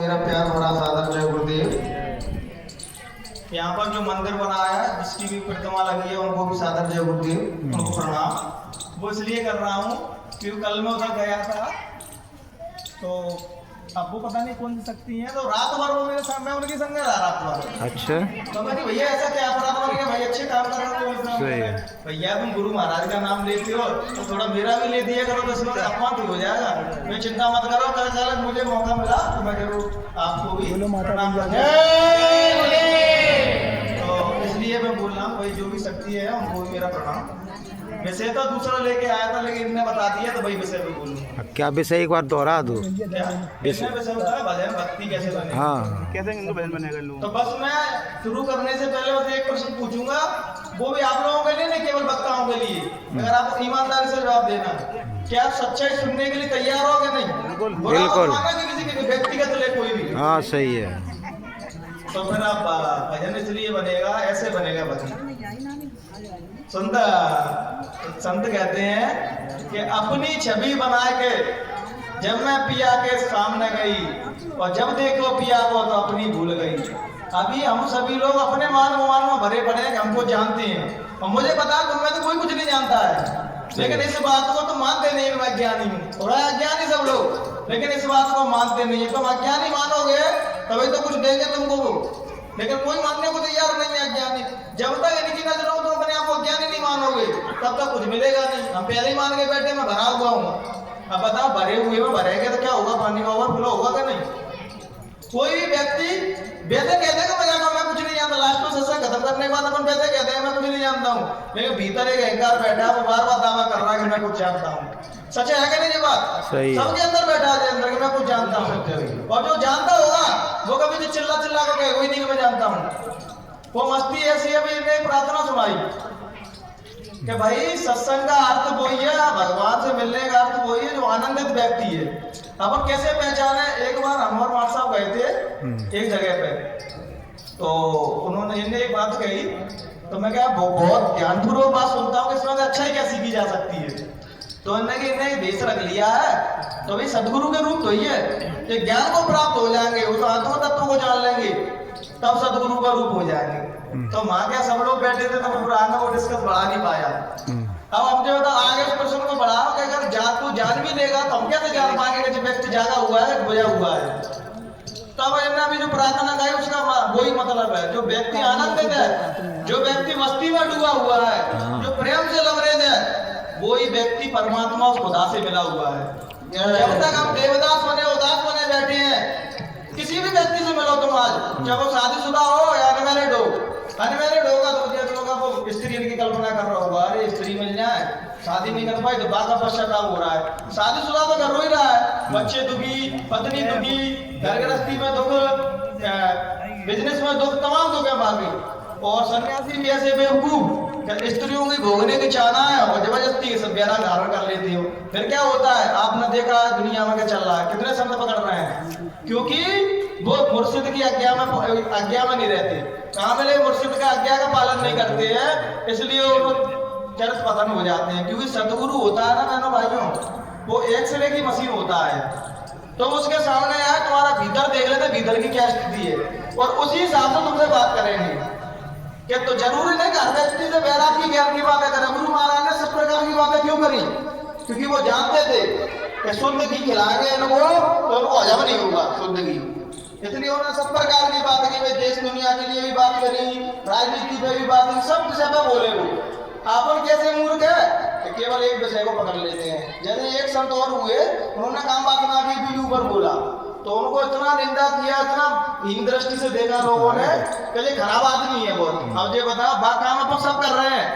मेरा प्यार भरा सादर जय गुरुदेव। यहाँ पर जो मंदिर बनाया है, जिसकी भी प्रतिमा लगी है, उनको भी सादर जय गुरुदेव, उनको प्रणाम। वो इसलिए कर रहा हूँ क्योंकि कल मैं उधर गया था, तो अब वो पता नहीं कौन सी शक्ति है, तो रात भर वो मेरे साथ, मैं उनके संग रहा रात भर। अच्छा, तो मैं भैया ऐसा क्या अपराध बन गया, भाई अच्छे काम कर रहे हो, सही है भैया तुम गुरु महाराज का नाम लेते हो तो थोड़ा मेरा भी ले दिया करो, तो इसमें अपमान हो जाएगा। मैं चिंता मत करो, कल चालक मुझे मौका मिला तो मैं जरूर आपको भी प्रणाम करता हूं। तो इसलिए मैं बोल रहा हूँ भाई, जो भी शक्ति है उनको भी मेरा प्रणाम। वैसे तो दूसरा लेके आया था, लेकिन इनने बता दिया तो भाई विषय पे बोलूंगा। क्या विषय एक बार दोहरा दो। विषय होता है भजन भक्ति कैसे बने, हाँ, कैसे इनको भजन बनेगा लोग। तो बस मैं शुरू करने से पहले बस एक प्रश्न पूछूंगा, वो भी आप लोगों के लिए नहीं, केवल वक्ताओं के लिए। अगर आप ईमानदारी से जवाब देना, क्या आप सच्चाई सुनने के लिए तैयार हो कि नहीं? बिल्कुल। किसी के व्यक्तिगत ले कोई भी, हाँ सही है। तो फिर आप भजन इसलिए बनेगा, ऐसे बनेगा भजन। संत कहते हैं कि अपनी छवि बना के जब मैं पिया के सामने गई, और जब देखो पिया को तो अपनी भूल गई। अभी हम सभी लोग अपने मान मान में भरे पड़े हैं, हमको जानते हैं, और मुझे पता तुम में तो कोई कुछ नहीं जानता है, लेकिन इस बात को तो मानते नहीं मैं अज्ञानी हूँ। थोड़ा अज्ञानी सब लोग, लेकिन इस बात को मानते नहीं है। तुम अज्ञानी मानोगे तभी तो कुछ देंगे तुमको, लेकिन कोई मानने को तैयार नहीं है अज्ञानी। जब तक इनकी नजरों तो अपने आप को अज्ञानी नहीं मानोगे, तब तक कुछ मिलेगा नहीं। हम पहले ही मान के बैठे, मैं भरा हुआ हूँ। अब बताओ, भरे हुए में भरेंगे तो क्या होगा, पानी का ओवरफ्लो होगा कि नहीं? कोई भी व्यक्ति वैसे कहते हैं कि मैं कुछ नहीं जानता, लास्ट में सत्संग खत्म करने के बाद अपन वैसे कहते हैं मैं कुछ नहीं जानता हूँ, लेकिन भीतर एक अहंकार बैठा है, वो बार बार दावा कर रहा है कि मैं कुछ जानता हूँ। सच है कि नहीं ये बात? सबके अंदर बैठा है अंदर कि मैं कुछ जानता हूँ, और जो जानता होगा वो कभी भी चिल्ला चिल्ला कर कहे कोई नहीं कि मैं जानता हूँ। वो मस्ती ऐसी है, भी प्रार्थना सुनाई कि भाई सत्संग का अर्थ वही है, भगवान से मिलने का अर्थ वही है जो आनंदित व्यक्ति है। अब कैसे पहचाने? एक बार हम और मार साहब गए थे एक जगह पे, तो उन्होंने इन्हें एक बात कही, तो मैं क्या बहुत ध्यानपूर्वक बात सुनता हूँ कि इसमें अच्छाई क्या सीखी जा सकती है। तो इन्हें देश रख लिया है, तो भाई सदगुरु के रूप तो ही है, कि ज्ञान को प्राप्त हो जाएंगे, उस आत्म तत्व को जान लेंगे, तब सदगुरु का रूप हो जाएंगे। तो माँ क्या सब लोग बैठे थे, तो फिर आगे वो डिस्कस बढ़ा नहीं पाया। अब हम जो बता आगे इस प्रश्न को बढ़ाओ कि अगर तू जान भी लेगा तो हम कैसे जान पाएंगे कि जो व्यक्ति जागा हुआ है, खोया हुआ है? तब इन्हें अभी जो प्रार्थना गाई उसका वही मतलब है, जो व्यक्ति आनंदित है, जो व्यक्ति मस्ती में डूबा हुआ है, जो प्रेम से लबरेज है, वही व्यक्ति परमात्मा उस खुदा से मिला हुआ है। जब तक हम देवदास बने उदास बने बैठे हैं, किसी भी व्यक्ति से मिलो तुम आज, चाहे वो शादीशुदा हो या अनमैरिड हो, अनमैरिड होगा तो वो स्त्री की कल्पना कर रहा होगा, अरे स्त्री मिल जाए, शादी नहीं कर पाई तो बात का पश्चाताप हो रहा है। शादीशुदा तो कर रो ही रहा है, बच्चे दुखी, पत्नी दुखी, घर गृहस्थी में दुख, बिजनेस में दुख, तमाम दुख है बाकी। और सन्यासी भी ऐसे बेवकूफ, स्त्रियों की भोगने की चाहना है और जबरदस्ती सब बेरा धारण कर लेती हो। फिर क्या होता है, आपने देखा है दुनिया में क्या चल रहा है, कितने संत पकड़ रहे हैं, क्योंकि वो मुर्शिद की आज्ञा में नहीं रहते। कहाँ मिले? मुर्शिद का आज्ञा का पालन नहीं करते हैं, इसलिए वो चरस पतन हो जाते हैं। क्योंकि सदगुरु होता है ना बहनों भाइयों, वो एक्सरे की मशीन होता है, तो उसके सामने आए तुम्हारा भीतर देख लेते भीतर की क्या स्थिति है, और उसी हिसाब से तुमसे बात करेंगे। कि तो जरूरी नहीं हर व्यक्ति से बैराग की ज्ञान की बातें करें। गुरु महाराज ने सब प्रकार की बातें क्यों करी? क्योंकि वो जानते थे कि शुद्ध घी खिलाएंगे इनको तो उनको हजम नहीं होगा शुद्ध घी, इसलिए उन्होंने सब प्रकार की बात की। देश दुनिया के लिए भी बात करी, राजनीति पे भी बात करी, सब विषय पे बोले। वो आपन कैसे मूर्ख है कि केवल एक विषय को पकड़ लेते हैं। जैसे एक संत और हुए, उन्होंने काम बात ना की, वीडियो पर बोला, तो उनको इतना निंदा किया, इतना हीन दृष्टि से देखा लोगों ने कि ये खराब आदमी है बहुत। अब ये बताओ, काम अपन सब कर रहे हैं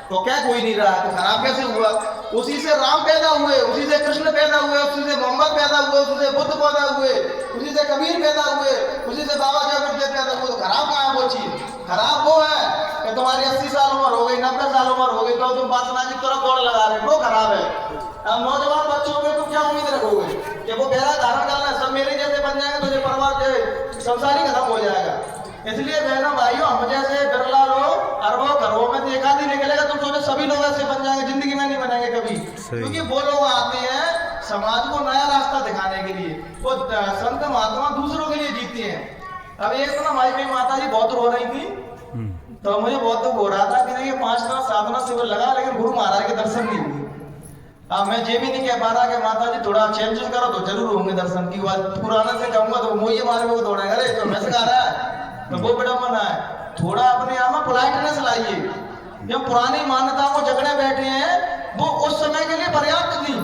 तो क्या कोई नहीं रहा, तो खराब कैसे हुआ? उसी से राम पैदा हुए, उसी से कृष्ण पैदा हुए, उसी से मोहम्मद पैदा हुए, उसी से बुद्ध पैदा हुए, उसी से कबीर पैदा हुए, उसी से बाबा जगत पैदा हुए। तो खराब कहाँ है वो चीज? खराब वो है कि तुम्हारी 80 साल उम्र हो गई, 90 साल उम्र हो गई, तो तुम बासना की तरफ दौड़ लगा रहे, वो खराब है। अब नौजवान बच्चों में तुम क्या उम्मीद रखोगे कि वो बेरा धारण करना सब मेरे जैसे बन जाएंगे, तो ये परिवार जो संसार ही खत्म हो जाएगा। इसलिए बहनों भाइयों, हम जैसे बिरला लोग अरबों घरों में तो एक आदमी निकलेगा, तुम सोचो सभी लोग ऐसे बन जाएंगे, जिंदगी में नहीं बनेंगे कभी। क्योंकि वो लोग आते हैं समाज को नया रास्ता दिखाने के लिए, वो संत महात्मा दूसरों के लिए अब एक तो ना हमारी कई माता जी बहुत रो रही थी, तो मुझे बहुत दुख हो रहा था कि देखिए 5 साल साधना शिविर लगा लेकिन गुरु महाराज के दर्शन नहीं हुए। अब मैं ये भी नहीं कह पा रहा कि माता जी थोड़ा चेंजेस करो तो जरूर होंगे दर्शन की बात। पुराने से कहूंगा तो मोये मारे को दौड़ेगा, अरे तो मैं सिखा रहा है तो वो विडम्बना है। थोड़ा अपने आप में पोलाइटनेस लाइए। जब पुरानी मान्यताओं को जगड़े बैठे हैं वो उस समय के लिए पर्याप्त थी,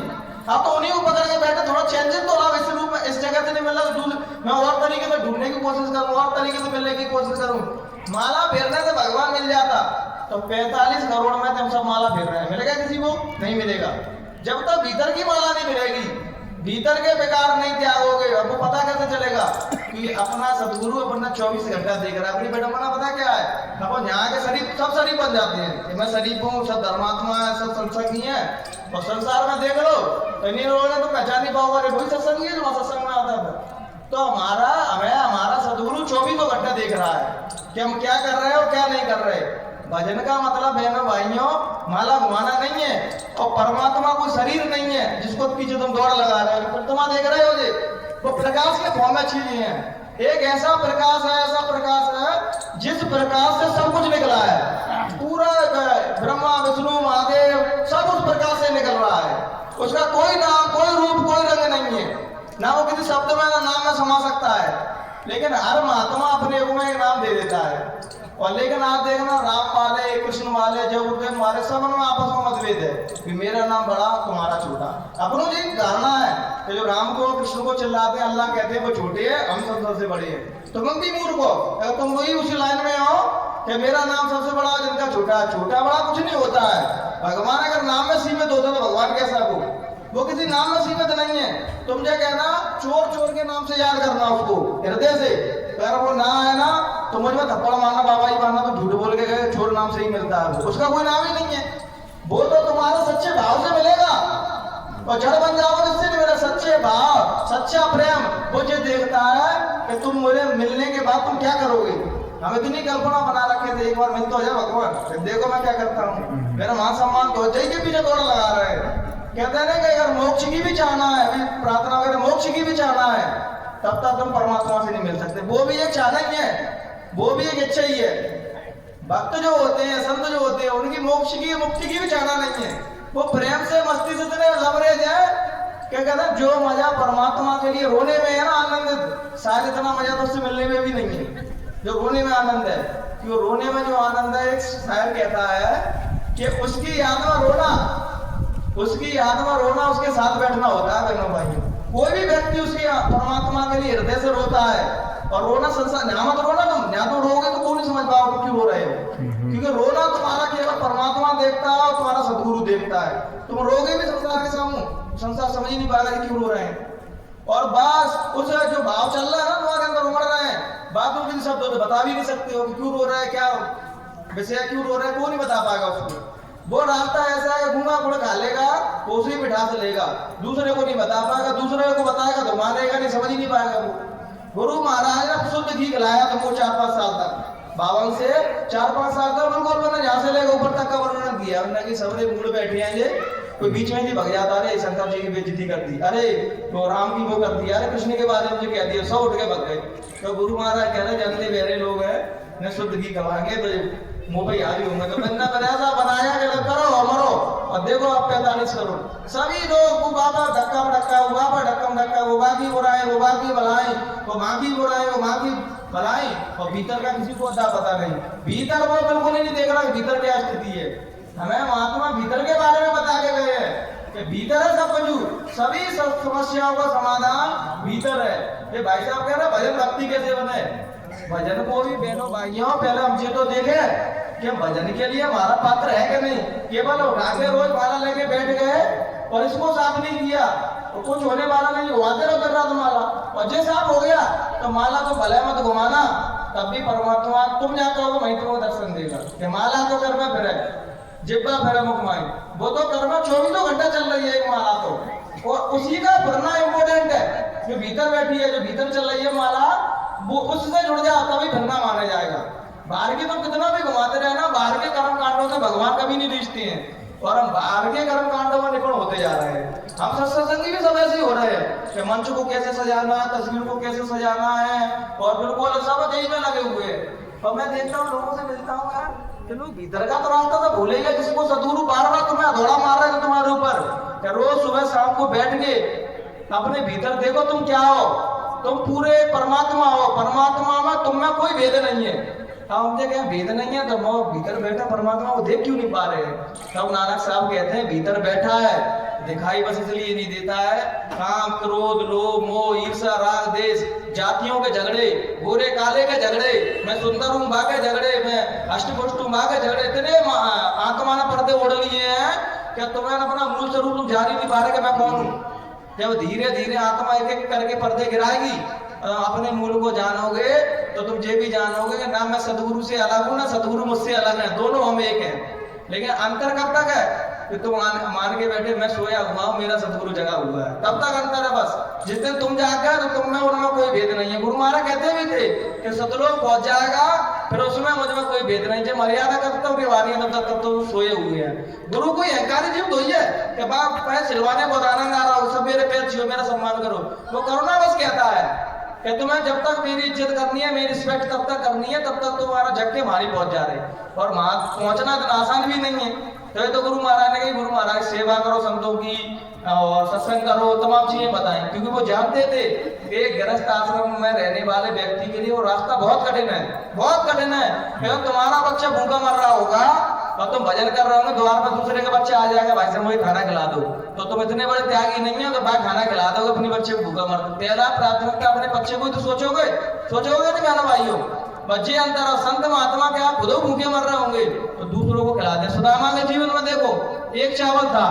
आप तो उन्हीं को पकड़ के बैठे। थोड़ा चेंजेस तो आप इस रूप में इस जगह से नहीं मिल रहा, मैं और तरीके से ढूंढने की कोशिश करूँ, और तरीके से मिलने की कोशिश करूँ। माला फेरने से भगवान मिल जाता तो 45 करोड़ में हम सब माला फेर रहे हैं, मिलेगा किसी को? नहीं मिलेगा। जब तक भीतर की माला नहीं मिलेगी, भीतर के बेकार नहीं त्यागोगे, आपको पता कैसे चलेगा कि अपना सदगुरु अपना 24 घंटा देख रहा है। अपनी बेटा पता क्या है, अपन यहाँ के शरीफ सब शरीफ बन जाते हैं, मैं शरीफ हूँ, सब धर्मात्मा है, सब सत्संगी है, और संसार में देख लो तो नहीं लोगों तो पहचान नहीं पाओगे, अरे वही सत्संगी है जो सत्संग में आता था। तो हमारा सदगुरु 24 घंटा देख रहा है कि हम क्या कर रहे हैं और क्या नहीं कर रहे। भजन का मतलब बहनों भाइयों माला घुमाना नहीं है, और परमात्मा कोई शरीर नहीं है जिसको पीछे तुम दौड़ लगा रहे हो। प्रतिमा देख रहे हो जी, वो प्रकाश के फॉर्म में चीजें हैं। एक ऐसा प्रकाश है जिस प्रकाश से सब कुछ निकला है, पूरा ब्रह्मा विष्णु महादेव सब उस प्रकाश से निकल रहा है। उसका कोई नाम, कोई रूप, कोई रंग नहीं है, ना वो किसी शब्द में ना नाम में समा सकता है। लेकिन हर महात्मा अपने को में एक नाम दे देता है। और लेकिन आप देखना राम वाले, कृष्ण वाले, जगुरुदेव वाले सब में आपस में मतभेद है कि मेरा नाम बड़ा तुम्हारा छोटा। अपनों जी धारणा है कि जो राम को कृष्ण को चिल्लाते हैं, अल्लाह कहते हैं वो छोटे हैं, हम सबसे बड़े हैं। तुम भी मूर्ख हो अगर तुम वही उसी लाइन में हो कि मेरा नाम सबसे बड़ा जिनका छोटा है। छोटा बड़ा कुछ नहीं होता है। भगवान अगर नाम में सीमित होता तो भगवान कैसा हो? वो किसी नाम में सीमित नहीं है। तुम जो कहना चोर के नाम से याद करना उसको हृदय से, अगर वो ना है ना तो मुझ में थप्पड़ मारना, बाबा जी मारना, तो झूठ बोल के गए चोर नाम से ही मिलता है, उसका कोई नाम ही नहीं है। वो तो तुम्हारे सच्चे भाव से मिलेगा, और जड़ बन जाओगे इससे नहीं मिलेगा। सच्चे भाव, सच्चा प्रेम वो जो देखता है कि तुम मुझे मिलने के बाद तुम क्या करोगे। हम इतनी कल्पना बना रखे थे, एक बार मिल तो जाए भगवान, देखो मैं क्या करता हूँ, मेरा मान सम्मान तो जय के पीछे दौड़ लगा रहे हैं। कहते हैं ना कि अगर मोक्ष की भी चाहना है, प्रार्थना अगर मोक्ष की भी चाहना है, तब तक तुम परमात्मा से नहीं मिल सकते। वो भी एक चाहना ही है, वो भी एक इच्छा ही है। भक्त जो होते हैं, संत जो होते हैं, उनकी मोक्ष की, मुक्ति की भी चाहना नहीं है। वो प्रेम से, मस्ती से इतने लबरेज है क्या कहते हैं, जो मजा परमात्मा के लिए रोने में है ना आनंद, शायद इतना मजा तो उससे मिलने में भी नहीं है जो रोने में आनंद है। कि वो रोने में जो आनंद है, एक शायर कहता है कि उसकी याद में रोना, उसकी याद में रोना उसके साथ बैठना होता है। बहनों भाइयों, कोई भी व्यक्ति उसकी परमात्मा के लिए हृदय से रोता है। और रोना संसार यहाँ मत रोना, तुम यहाँ तो रोगे तो कोई नहीं समझ पाओगे क्यों रो रहे हो, क्योंकि रोना तुम्हारा केवल परमात्मा देखता है और तुम्हारा सदगुरु देखता है। तुम रोगे भी संसार के सामने, संसार समझ ही नहीं पाएगा कि क्यों रो रहे हैं। और बस उस जो भाव चल रहा है ना तुम्हारे अंदर उमड़ रहे हैं, बात तुम किसी शब्दों से बता भी नहीं सकते हो कि क्यों रो रहा है, क्या विषय क्यों रो रहा है, कोई नहीं बता पाएगा उसको। वो रास्ता ऐसा है, गूंगा गुड़ खा लेगा, उसी मिठास लेगा, दूसरे को नहीं बता पाएगा, दूसरे को बताएगा तो मानेगा नहीं, समझ ही नहीं पाएगा वो। गुरु महाराज ने शुद्ध घी खिलाया तुमको 4-5 साल तक, 52 से 4-5 साल तक बिल्कुल मैंने जहाँ से लेकर ऊपर तक का वर्णन किया। उन्होंने कि सबरे मूड बैठे हैं ये, कोई बीच में ही भग जाता, अरे शंकर जी की बेइज्जती कर दी, अरे वो राम की वो कर दी, अरे कृष्ण के बारे में जो कह दिया, सब उठ के भग गए। तो गुरु महाराज कह रहे जानते बहरे लोग हैं, न शुद्ध घी खिलाएंगे तो मुंह पे याद ही होंगे। तो बंदा बराजा बनाया कि करो मरो, और देखो आप 45 करोड़ सभी लोग वो बाबा धक्का धक्का, वो बाबा ढक्कम धक्का, वो बाकी बुराई, वो बाकी भलाई, वो बाकी बुराई, वो बाकी भलाई, और भीतर का किसी को अता पता नहीं। भीतर वो बिल्कुल ही नहीं देख रहा कि भीतर क्या स्थिति है। हमें महात्मा भीतर के बारे में बता के गए हैं कि भीतर है सब कुछ, सभी समस्याओं का समाधान भीतर है। ये भाई साहब कह रहे भजन भक्ति कैसे बने। भजन को भी बहनों भाइयों पहले हमसे तो देखे कि भजन के लिए हमारा पात्र है कि नहीं। केवल उठा के रोज माला लेके बैठ गए और इसको साफ नहीं किया तो कुछ होने वाला नहीं, वादे कर रहा तुम्हारा। और जो साफ हो गया तो माला तो भले मत घुमाना, तब भी परमात्मा तुम जाते हो वहीं तुमको दर्शन देगा। कि माला तो कर में फिर जिब्बा फिर मुखमाई, वो तो कर्म 24 घंटा चल रही है एक माला तो, और उसी का भरना इम्पोर्टेंट है। जो भीतर बैठी है, जो भीतर चल रही है माला, वो उससे जुड़ जाए तभी धरना माना जाएगा। बाहर की तो कितना भी घुमाते रहे ना, बाहर के कर्म कांडों से भगवान कभी नहीं रिश्ते हैं। और हम बाहर के कर्म कांडों में निपुण होते जा रहे हैं। हम सत्संगी भी सब ऐसे ही हो रहे हैं कि मंच को कैसे सजाना है, तस्वीर को कैसे सजाना है, और बिल्कुल सब यही में लगे हुए हैं। और मैं देखता हूँ, लोगों से मिलता हूँ यार, कि लोग भीतर का तो रास्ता तो भूलेगा, जिसको सदगुरु बार बार तुम्हें अधौड़ा मार रहे हैं तुम्हारे ऊपर, कि रोज सुबह शाम को बैठ के अपने भीतर देखो तुम क्या हो, तुम पूरे परमात्मा हो, परमात्मा में तुम में कोई भेद नहीं है। हम देखे भेद नहीं है तो वो भीतर बैठा परमात्मा को देख क्यों नहीं पा रहे हैं? तब नानक साहब कहते हैं भीतर बैठा है, दिखाई बस इसलिए नहीं देता है। काम, क्रोध, लोभ, मोह, ईर्ष्या, राग, देश, जातियों के झगड़े, गोरे काले के झगड़े, मैं सुंदर हूँ बा के झगड़े, मैं अष्टपुष्ट हूँ बा के झगड़े, इतने आत्मा ने पर्दे ओढ़ लिए हैं कि तुम्हें अपना मूल स्वरूप तुम जान ही नहीं पा रहे कि मैं कौन हूँ। जब धीरे धीरे आत्मा एक एक करके पर्दे गिराएगी, अपने मूल को जानोगे तो तुम ये भी जानोगे कि ना मैं सदगुरु से अलग हूं, ना सदगुरु मुझसे अलग है, दोनों हम एक हैं। लेकिन अंतर कब तक है कि तुम मान के बैठे मैं सोया हुआ हूं, मेरा सदगुरु जगा हुआ है, तब तक अंतर है। बस जिस दिन तुम जाग गए तो तुम में उनमें कोई भेद नहीं है। गुरु महाराज कहते भी थे कि सतलोक पहुंच जाएगा, फिर उसमें मुझ में कोई भेद नहीं। जब मर्यादा करता हूँ रिवारी है तब तो सोए हुए हैं। गुरु कोई अहंकारी जीव तो ही है कि बाप पैर सिलवाने बहुत आनंद आ रहा हो, सब मेरे पैर छुओ, मेरा सम्मान करो। वो करुणा बस कहता है कि तुम्हें जब तक मेरी इज्जत करनी है, मेरी रिस्पेक्ट तब तक करनी है, तब तक तुम्हारा झटके मारी पहुंच जा रहे। और वहां पहुंचना इतना आसान भी नहीं है। तो गुरु महाराज ने कही, गुरु महाराज सेवा करो संतों की और सत्संग करो, तमाम चीजें बताएं, क्योंकि वो जानते थे कि गृहस्थ आश्रम में रहने वाले व्यक्ति के लिए वो रास्ता बहुत कठिन है, बहुत कठिन है। क्योंकि तुम्हारा बच्चा भूखा मर रहा होगा और तुम भजन कर रहे होंगे, द्वार पर दूसरे का बच्चा आ जाएगा, भाई साहब मुझे खाना खिला दो, तो तुम इतने बड़े त्यागी नहीं है कि भाई खाना खिला दोगे अपने बच्चे को भूखा मर। पहला प्राथमिकता अपने बच्चे को तो सोचोगे नहीं मेरा भाइयों। बच्चे अंतर और संत महात्मा के आप खुद भूखे मर रहे होंगे तो दूसरों को खिला दे। सुदामा के जीवन में देखो, एक चावल था,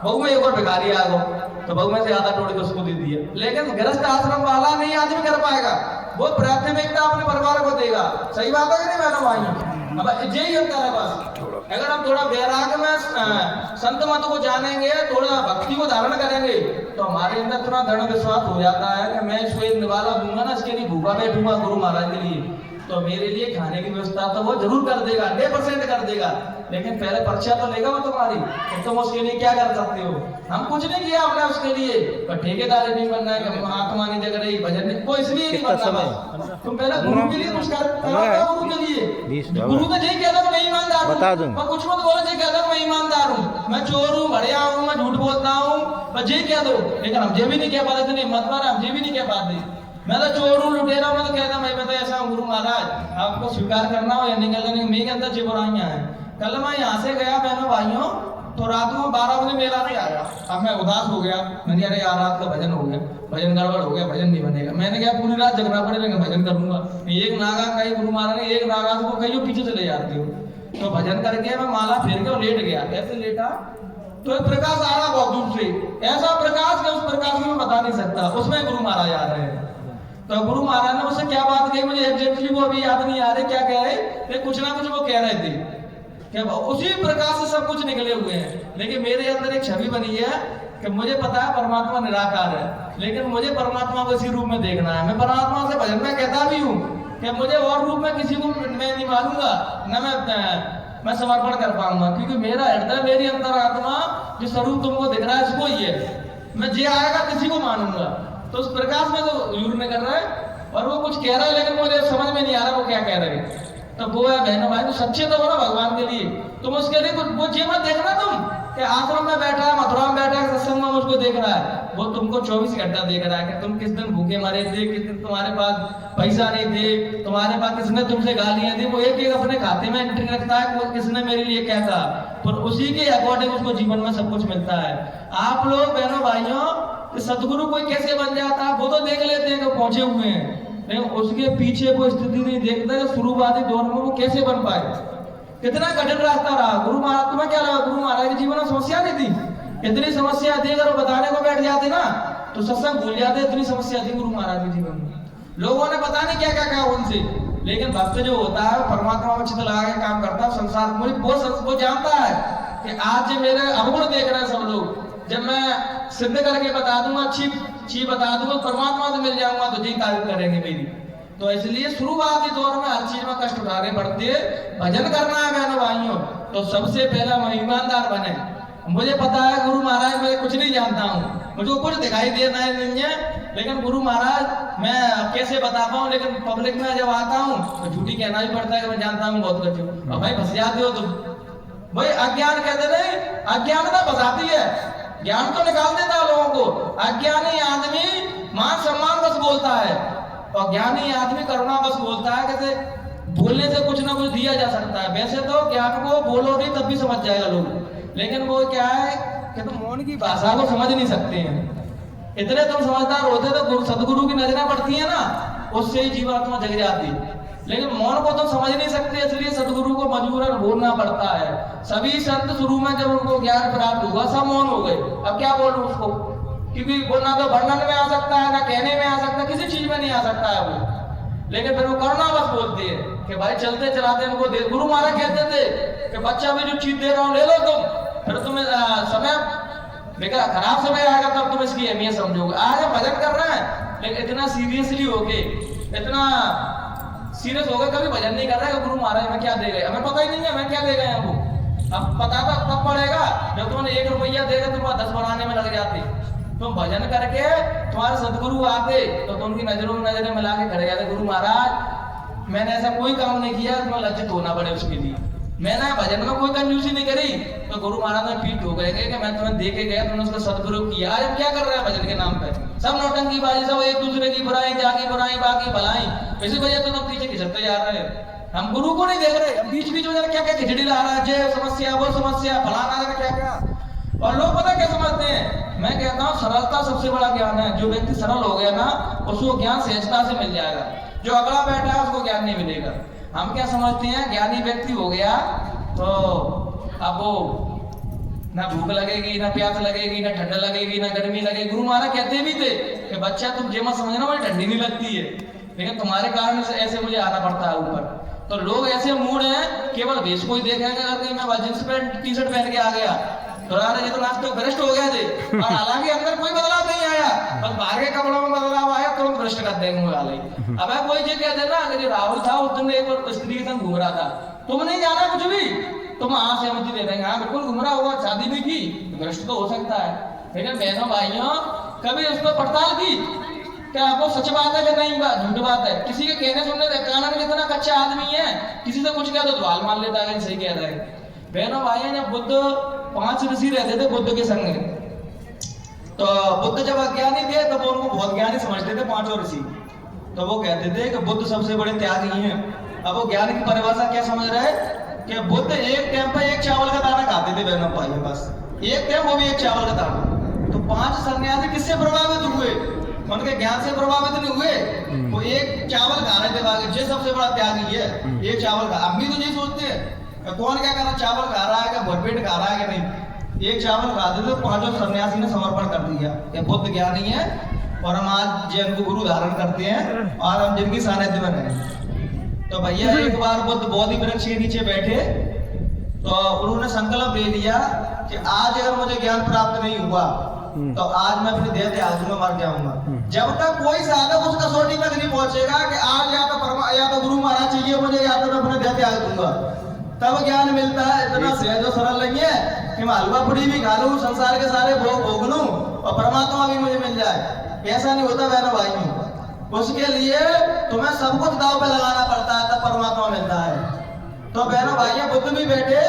बहू में एक और भिखारी आ गो तो बहू में से आधा तोड़ के उसको दे दिया। लेकिन गृहस्थ आश्रम वाला नहीं आदमी कर पाएगा, वो प्राथमिकता अपने परिवार को देगा। सही बात है कि नहीं मैडम भाई? अब यही अंतर है बस। अगर हम थोड़ा वैराग्य में संत मत को जानेंगे, थोड़ा भक्ति को धारण करेंगे, तो हमारे अंदर थोड़ा दृढ़ विश्वास हो जाता है कि मैं इसको एक निवाला दूंगा ना, इसके लिए भूखा बैठूंगा गुरु महाराज के लिए, तो मेरे लिए खाने की व्यवस्था तो वो जरूर कर देगा, 100% कर देगा। लेकिन पहले परीक्षा तो लेगा वो तुम्हारी, तो तुम उसके लिए क्या कर सकते हो? हम कुछ नहीं किया आपने उसके लिए, पर ठेकेदारी नहीं बनना है कि आत्मा नहीं जग रही, भजन नहीं, कोई इसलिए नहीं बनना। तुम पहले गुरु के लिए कुछ करो, गुरु के लिए। गुरु तो यही कहता मैं ईमानदार हूँ, मैं कुछ मत बोलो, यही कहता मैं ईमानदार हूँ, मैं चोर हूँ, बढ़िया हूँ, मैं झूठ बोलता हूँ, बस यही कह दो। लेकिन हम ये भी नहीं कह पाते, नहीं मत मारा, हम ये भी नहीं कह पाते मैं तो चोर हूँ, लुटेरा हूँ, मैं तो कहता मैं तो ऐसा हूँ। गुरु महाराज आपको स्वीकार करना हो या नहीं करना, नहीं मेरे अंदर जो बुराइयां हैं। कल मैं यहाँ से गया बहनों भाइयों, तो रात में 12 बजे मेला नहीं आया। अब मैं उदास हो गया, मैंने अरे यार रात का भजन हो गया, भजन गड़बड़ हो गया, भजन नहीं बनेगा। मैंने कहा पूरी रात जगना पड़ेगा, भजन करूंगा। एक नागा कही गुरु महाराज ने, एक नागा को कहीं पीछे चले जाते हो, तो भजन करके मैं माला फेर के लेट गया। कैसे लेटा? तो एक प्रकाश आ रहा बहुत दूर से, ऐसा प्रकाश कि उस प्रकाश में मैं बता नहीं सकता, उसमें गुरु महाराज आ रहे हैं। तो गुरु महाराज ने मुझसे क्या बात कही, मुझे एग्जैक्टली वो अभी याद नहीं आ रहे क्या कह रहे, कुछ ना कुछ वो कह रहे थे कि उसी प्रकाश से सब कुछ निकले हुए हैं। लेकिन मेरे अंदर एक छवि बनी है कि मुझे पता है परमात्मा निराकार है, लेकिन मुझे परमात्मा को इसी रूप में देखना है। मैं परमात्मा से भजन में कहता भी हूँ कि मुझे और रूप में किसी को मैं नहीं मानूंगा, न मैं समर्पण कर पाऊंगा, क्योंकि मेरा हृदय, मेरी अंतरात्मा जो स्वरूप तुमको दिख रहा है इसको ही है। मैं जे आएगा किसी को मानूंगा। तो उस प्रकाश में तो यूर्ण कर रहा है और वो कुछ कह रहा है, लेकिन मुझे समझ में नहीं आ रहा वो क्या कह रहे हैं। तो वो है बहनों भाई, तो सच्चे तो हो ना भगवान के लिए, तुम उसके लिए कुछ वो जीवन देखना तुम कि आश्रम में बैठा है, मथुरा में बैठा है, सत्संग में उसको देख रहा है, वो तुमको 24 घंटा देख रहा है कि तुम किस दिन भूखे मरे थे, किस दिन तुम्हारे पास पैसा नहीं थे, तुम्हारे पास किसने तुमसे गालियां दी, वो एक एक अपने खाते में एंट्री रखता है, किसने मेरे लिए क्या कहा, पर उसी के अकॉर्डिंग उसको जीवन में सब कुछ मिलता है। आप लोग बहनों भाइयों, सदगुरु कोई कैसे बन जाता है वो तो देख लेते हैं कि पहुंचे हुए हैं, लेकिन उसके पीछे कोई स्थिति नहीं देखता कि शुरुआती दौर में वो कैसे बन पाए, कितना कठिन रास्ता रहा। गुरु महाराज तुम्हें क्या लगा, गुरु महाराज के जीवन में समस्या नहीं थी? इतनी समस्या थी, अगर वो बताने को बैठ जाते ना तो सत्संग भूल जाते, इतनी समस्या थी गुरु महाराज के जीवन में। लोगों ने पता नहीं क्या क्या कहा उनसे, लेकिन भक्त जो होता है परमात्मा में चित्त लगा के काम करता है। संसार में वो जानता है कि आज जो मेरे अवगुण देख रहे हैं सब लोग, जब मैं सिद्ध करके बता दूंगा, अच्छी बता दूंगा, परमात्मा से मिल जाऊंगा तो जी तारीफ करेंगे मेरी। तो इसलिए शुरुआती दौर में हर चीज में कष्ट उठाने पड़ते हैं। भजन करना है बहनों भाइयों, तो सबसे पहला हम ईमानदार बने। मुझे पता है गुरु महाराज मैं कुछ नहीं जानता हूँ, मुझे कुछ दिखाई देना नहीं है, लेकिन गुरु महाराज मैं कैसे बता पाऊँ, लेकिन पब्लिक में जब आता हूँ तो झूठी कहना भी पड़ता है कि मैं जानता हूँ बहुत कुछ। और भाई फंस जाते हो तुम, भाई अज्ञान कहते नहीं, अज्ञानता फंसाती है, ज्ञान तो निकाल देता है लोगों को। अज्ञानी आदमी मान सम्मान बस बोलता है, और ज्ञानी आदमी करुणा बस बोलता है। कैसे बोलने से कुछ ना कुछ दिया जा सकता है, वैसे तो ज्ञान को बोलो नहीं तब भी समझ जाएगा लोग, लेकिन वो क्या है कि तुम मौन की भाषा को समझ नहीं सकते हैं। इतने तुम समझदार होते तो सदगुरु की नजरें पड़ती है ना, उससे ही जीवात्मा जग जाती। लेकिन मौन को तो समझ नहीं सकते, इसलिए सदगुरु को मजबूरन बोलना पड़ता है। सभी संत शुरू में जब उनको ज्ञान प्राप्त हुआ सब मौन हो गए, अब क्या बोलूं उसको, क्योंकि वो ना तो वर्णन में आ सकता है ना कहने में आ सकता है, किसी चीज में नहीं आ सकता है वो। लेकिन फिर वो करुणा बस बोलती है कि भाई चलते चलाते उनको दे। गुरु महाराज कहते थे कि बच्चा भी जो चीज दे रहा हूँ ले लो तुम, फिर तुम्हें समय बेकार खराब समय आएगा तब तुम इसकी अहमियत समझोगे। आज हम भजन कर रहे हैं, लेकिन इतना सीरियसली होके, इतना सीरियस होकर कभी भजन नहीं कर रहा है। गुरु महाराज में क्या दे गए, हमें पता ही नहीं है हमें क्या दे गए हैं वो। अब पता था तब पड़ेगा जब तुमने 1 रुपया देगा तुम्हारा 10 बनाने में लग जाते। तुम भजन करके तुम्हारे सदगुरु आते तो तुम उनकी नजरों में नजरें मिला के खड़े जाते, गुरु महाराज मैंने ऐसा कोई काम नहीं किया तुम्हें लज्जित होना पड़े उसके लिए, मैंने भजन में कोई कंजूसी नहीं करी। तो गुरु महाराज में पीठ हो गए कि मैं तुम्हें देखे गया, तुमने उसका सदगुरु किया। आज हम क्या कर रहे हैं भजन के नाम पे, सब नौटंकी बाजी, सब एक दूसरे की बुराई जाकी बुराई बाकी भलाई, इसी वजह से तो पीछे खिसकते जा रहे हैं। हम गुरु को नहीं देख रहे, हम बीच बीच में क्या क्या खिचड़ी ला रहा है, ये समस्या वो समस्या फलाना क्या क्या। और लोग पता क्या समझते हैं, मैं कहता हूँ सरलता सबसे बड़ा ज्ञान है। जो व्यक्ति सरल हो गया ना उसको ज्ञान सहजता से मिल जाएगा, जो अगला बैठा है उसको ज्ञान नहीं मिलेगा। हम क्या समझते हैं, ज्ञानी व्यक्ति हो गया तो अब वो ना भूख लगेगी ना प्यास लगेगी ना ठंड लगेगी ना गर्मी लगेगी। गुरु महाराज कहते भी थे कि बच्चा तुम जे मत समझना मुझे ठंडी नहीं लगती है, लेकिन तुम्हारे कारण से ऐसे मुझे आना पड़ता है ऊपर। तो लोग ऐसे मूड हैं, केवल भेष को ही देखेंगे। अगर कहीं मैं जींस पैंट टी शर्ट पहन के आ गया तो ये तो नाच तो भ्रष्ट हो गए थे, और हालांकि अंदर कोई बदलाव नहीं आया, बस बाहर के कपड़ों में बदलाव आया, तुरंत भ्रष्ट कर देंगे वाले। अब कोई ये कहते ना कि जो राहुल था उस दिन एक स्त्री के संग घूम रहा था, तुम नहीं जाना कुछ भी, तुम हाँ सहमति दे देंगे, हाँ बिल्कुल घूम रहा होगा, शादी भी की, भ्रष्ट तो हो सकता है। लेकिन बहनों भाइयों कभी उस पर पड़ताल की क्या वो सच बात है कि नहीं बात झूठ बात है। किसी के कहने सुनने कानन में इतना कच्चा आदमी है, किसी से कुछ कह दो तो मान लेता है सही कह रहे हैं। बहनों भाइयों जब बुद्ध 5 ऋषि रहते थे बुद्ध के संग, तो बुद्ध जब अज्ञानी थे तो वो उनको बहुत ज्ञानी समझते थे 5 ऋषि। तो वो कहते थे कि बुद्ध सबसे बड़े त्यागी हैं। अब वो ज्ञान की परिभाषा क्या समझ रहे हैं कि बुद्ध एक टाइम पे 1 चावल का दाना खाते थे बहनों भाइयों, बस एक टाइम, वो भी 1 चावल का दाना। तो 5 सन्यासी किससे प्रभावित हुए, उनके ज्ञान से प्रभावित नहीं हुए, वो 1 चावल खा रहे थे बाकी। ये सबसे बड़ा त्यागी है, 1 चावल का। हम भी तो नहीं सोचते हैं कौन क्या कर रहा, चावल खा रहा है क्या भरपेट खा रहा है कि नहीं। 1 चावल खाते थे, 5 सन्यासी ने समर्पण कर दिया कि बुद्ध ज्ञानी है और हम आज जैन को गुरु धारण करते हैं और हम जिनकी सानिध्य में रहे। तो भैया एक बार बुद्ध बोधि वृक्ष के नीचे बैठे तो उन्होंने संकल्प ले लिया कि आज अगर मुझे ज्ञान प्राप्त नहीं हुआ तो आज मैं अपनी देह त्याग में मर जाऊंगा। जब तक कोई साधक उस कसौटी तक नहीं पहुंचेगा कि आज या तो गुरु महाराज चाहिए मुझे या तो मैं अपने देह त्याग दूंगा, तब ज्ञान मिलता है। इतना सहज और सरल नहीं है कि मैं हलवा पूड़ी भी खा लूं, संसार के सारे भोग भोग लूं और परमात्मा भी मुझे मिल जाए, ऐसा नहीं होता बहनों भाइयों। उसके लिए तुम्हें सब कुछ दांव पे लगाना पड़ता है, तब परमात्मा मिलता है। तो बहनों भाइयों बुद्ध भी बैठे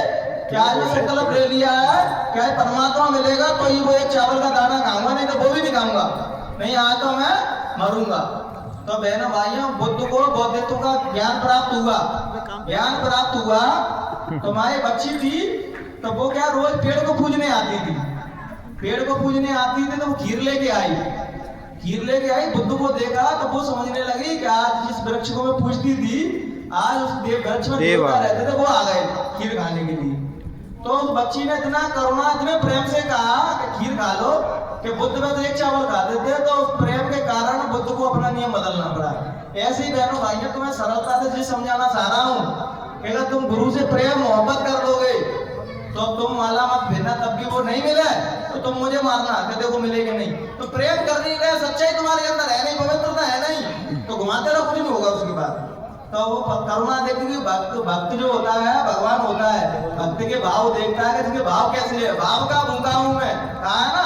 कि आज मैं संकल्प ले लिया है कि परमात्मा मिलेगा तो ही वो 1 चावल का दाना खाऊंगा, नहीं तो वो भी नहीं खाऊंगा, नहीं आज तो मैं मरूंगा। तो बहनों भाइयों बुद्ध को बौद्धित्व का ज्ञान प्राप्त हुआ, ज्ञान प्राप्त हुआ। तो हमारी बच्ची थी तो वो क्या रोज पेड़ को पूजने आती थी, पेड़ को पूजने आती थी तो वो खीर लेके आई, खीर लेके आई। बुद्ध को देखा तो वो समझने लगी कि आज जिस वृक्ष को मैं पूजती थी आज उस वृक्ष में देवता रहते थे, वो आ गए खीर खाने के लिए। तो उस बच्ची ने इतना करुणा इतने प्रेम से कहा कि खीर खा लो, कि बुद्ध में तो 1 चावल खाते थे, तो उस प्रेम के कारण बुद्ध को अपना नियम बदलना पड़ा। ऐसे ही बहनों भाइयों तुम्हें सरलता से चीज समझाना चाह रहा हूँ कि अगर तुम गुरु से प्रेम मोहब्बत कर दोगे तो तुम माला मत भेजना, तब भी वो नहीं मिले तो तुम मुझे मारना कि देखो मिलेगा नहीं। तो प्रेम कर नहीं रहे, सच्चाई तुम्हारे अंदर है नहीं, पवित्रता है नहीं, तो घुमाते रहो, कुछ नहीं होगा उसके बाद। तो वो करुणा देखती कि भक्त भक्त जो होता है भगवान होता है, भक्त के भाव देखता है कि इसके भाव कैसे है। भाव का भूखा हूं मैं, कहा है ना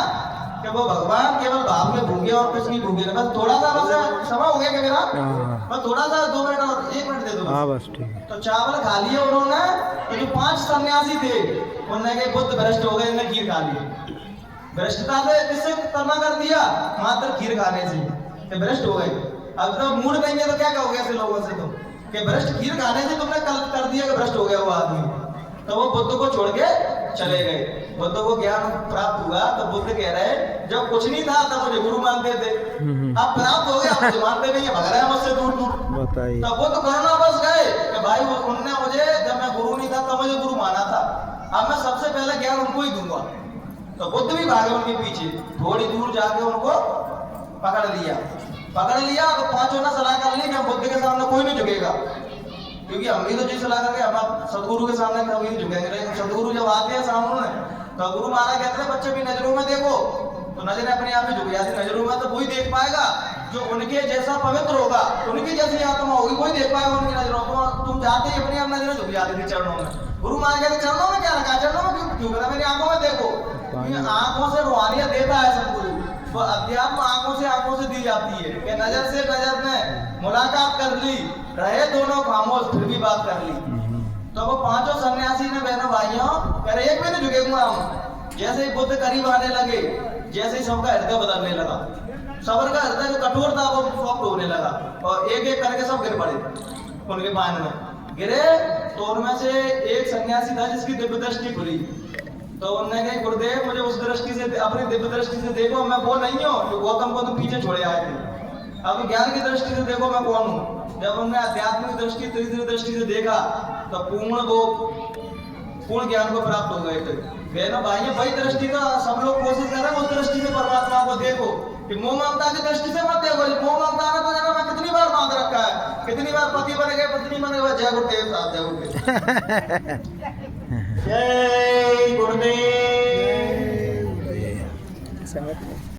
कि वो भगवान केवल भाव में भूखे और कुछ नहीं भूखे। बस थोड़ा सा बस समय हो गया क्या मेरा? हाँ बस थोड़ा सा 2 मिनट और 1 मिनट दे दो हाँ बस। बस ठीक है। तो चावल खा लिए उन्होंने। तो जो 5 सन्यासी थे उन्होंने कहा बुद्ध भ्रष्ट हो गए, इन्हें खीर खा ली। भ्रष्टता से किससे तर्मा कर दिया? मात्र खीर खाने से कि भ्रष्ट हो गए। अब तो मूड नहीं है तो क्या कहोगे ऐसे लोगों से तुम कि भ्रष्ट खीर खाने से तुमने कल कर दिया कि भ्रष्ट हो गया वो आदमी। तो वो बुद्ध को छोड़ के चले गए। बुद्ध को ज्ञान प्राप्त हुआ तो बुद्ध कह रहे जब कुछ नहीं था तब मुझे गुरु मानते थे, अब प्राप्त हो गया मुझे मानते नहीं है, भग रहे हैं मुझसे दूर दूर। बताइए। तो बुद्ध करुणा बस गए कि भाई उनने मुझे जब मैं गुरु नहीं था तब मुझे गुरु माना था, अब मैं सबसे पहले ज्ञान उनको ही दूंगा। तो बुद्ध भी भागे उनके पीछे, थोड़ी दूर जाके उनको पकड़ लिया। तो 5 ने सलाह कर ली कि बुद्ध के सामने कोई नहीं झुकेगा, क्योंकि हम भी तो जी सलाह करके हम सदगुरु के सामने कभी नहीं झुकेंगे। लेकिन सदगुरु जब आते हैं सामने तो गुरु महाराज कहते हैं बच्चे भी नजरों में देखो, तो नजरें अपने आप ही झुक जाती। नजरों में तो वही देख पाएगा जो उनके जैसा पवित्र होगा, उनकी जैसी आत्मा होगी वही देख पाएगा उनकी नजरों को। तुम जाते ही अपनी आप नजरें झुक जाती थी चरणों में। गुरु महाराज कहते चरणों में क्या रखा, चरणों में क्यों करा, मेरी आंखों में देखो। आंखों से रूहानियत देता है सदगुरु, वो अध्यात्म आंखों से दी जाती है कि नजर से नजर में मुलाकात कर ली, रहे दोनों खामोश फिर भी बात कर ली। तो वो 5 सन्यासी ने बहनों भाइयों कह रहे एक भी नहीं झुकेगा हम। जैसे ही बुद्ध करीब आने लगे, जैसे ही सबका हृदय बदलने लगा, सबर का हृदय जो कठोर था वो सॉफ्ट होने लगा और एक एक करके सब गिर पड़े। उनके पान में गिरे तो उनमें से एक सन्यासी था जिसकी दिव्य दृष्टि खुली। तो उन्होंने कहा गुरुदेव मुझे उस दृष्टि से, अपनी दिव्य दृष्टि से देखो, मैं वो नहीं हूँ जो गौतम को तुम पीछे छोड़े आए थे। अब ज्ञान की दृष्टि से देखो मैं कौन हूँ। जब उन्होंने आध्यात्मिक दृष्टि तीसरी दृष्टि से देखा तो पूर्ण ज्ञान को प्राप्त हो गए थे। बहनों भाइयों वही दृष्टि का सब लोग कोशिश कर रहे हैं, उस दृष्टि से परमात्मा को देखो कि मोह ममता की दृष्टि से मत देखो। मोह ममता में तो जगह मैं कितनी बार मांग रखा है, कितनी बार पति बने गए पत्नी बने गए। जय गुरुदेव साहब, जय गुरुदेव, जय गुरुदेव।